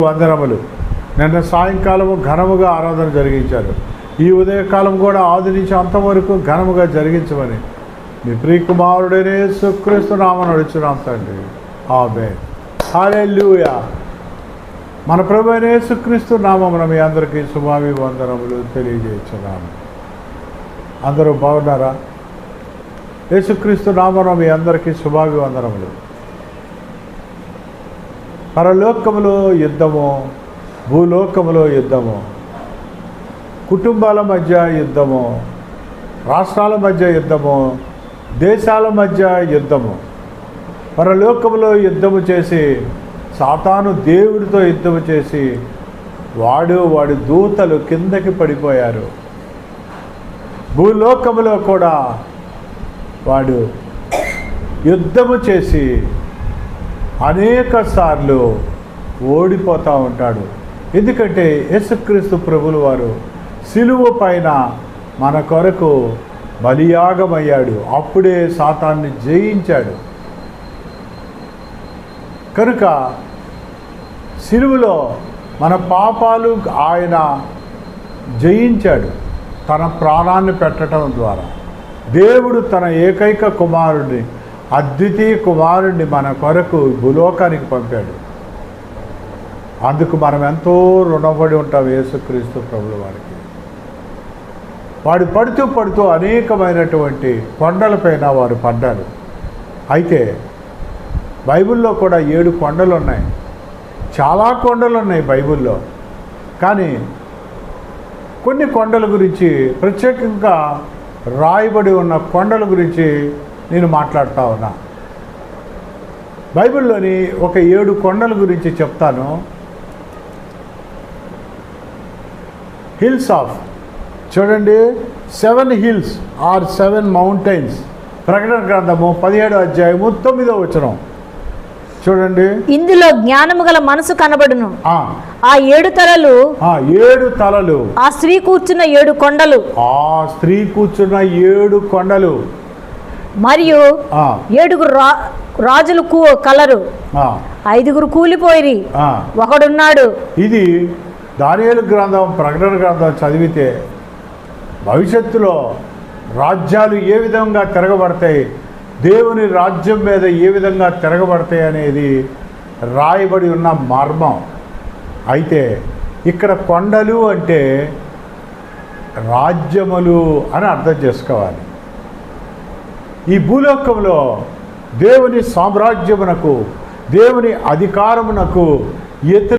వందనములు. నిన్న సాయంకాలము ఘనముగా ఆరాధన జరిగించారు. ఈ ఉదయకాలం కూడా ఆది నుంచి అంతవరకు ఘనముగా జరిగించమని మీ ప్రియకుమారుడైన యేసుక్రీస్తు నామమున అడుగుచున్నాం తండ్రి. ఆమేన్. హల్లెలూయా. మన ప్రభువైన యేసుక్రీస్తు నామమున మీ అందరికీ శుభాభివందనములు తెలియజేస్తున్నాను. అందరూ బాగున్నారా? యేసుక్రీస్తు నామమున మీ అందరికీ శుభాభివందనములు. పరలోకములో యుద్ధము, భూలోకములో యుద్ధము, కుటుంబాల మధ్య యుద్ధము, రాష్ట్రాల మధ్య యుద్ధము, దేశాల మధ్య యుద్ధము. పరలోకములో యుద్ధము చేసి సాతాను దేవుడితో యుద్ధము చేసి వాడి దూతలు కిందకి పడిపోయారు. భూలోకములో కూడా వాడు యుద్ధము చేసి అనేక సార్లు ఓడిపోతూ ఉంటాడు. ఎందుకంటే యేసుక్రీస్తు ప్రభులు వారు సిలువ పైన మన కొరకు బలియాగమయ్యాడు. అప్పుడే సాతాన్ని జయించాడు. కనుక సిలువలో మన పాపాలు ఆయన జయించాడు తన ప్రాణాన్ని పెట్టడం ద్వారా. దేవుడు తన ఏకైక కుమారుడిని, అద్వితీయ కుమారుడిని మన కొరకు భూలోకానికి పంపాడు. అందుకు మనం ఎంతో రుణపడి ఉంటాం యేసుక్రీస్తు ప్రభుల వారికి. వాడు పడుతూ అనేకమైనటువంటి కొండలపైన వారు పడ్డారు. అయితే బైబిల్లో కూడా 7 కొండలు ఉన్నాయి. చాలా కొండలు ఉన్నాయి బైబిల్లో. కానీ కొన్ని కొండల గురించి, ప్రత్యేకంగా రాయబడి ఉన్న కొండల గురించి నేను మాట్లాడుతూ ఉన్నా. బైబిల్లోని ఒక 7 కొండల గురించి చెప్తాను. హిల్స్ ఆఫ్, చూడండి, 7 హిల్స్ ఆర్ 7 మౌంటైన్స్. ప్రకటన గ్రంథము 17వ అధ్యాయము 9వ వచనం చూడండి. ఇందులో జ్ఞానము గల మనసు కనబడును. ఆ 7 తలలు, 7 తలలు, ఆ స్త్రీ కూర్చున్న 7 కొండలు, ఆ స్త్రీ కూర్చున్న 7 కొండలు, మరియు 7 రాజులు కలరు. 5 కూలిపోయిరి, ఒకడున్నాడు. ఇది దానియేలు గ్రంథం, ప్రకటన గ్రంథం చదివితే భవిష్యత్తులో రాజ్యాలు ఏ విధంగా తిరగబడతాయి, దేవుని రాజ్యం మీద ఏ విధంగా తిరగబడతాయి అనేది రాయబడి ఉన్న మర్మం. అయితే ఇక్కడ కొండలు అంటే రాజ్యములు అని అర్థం చేసుకోవాలి. ఈ భూలోకంలో దేవుని సామ్రాజ్యమునకు, దేవుని అధికారమునకు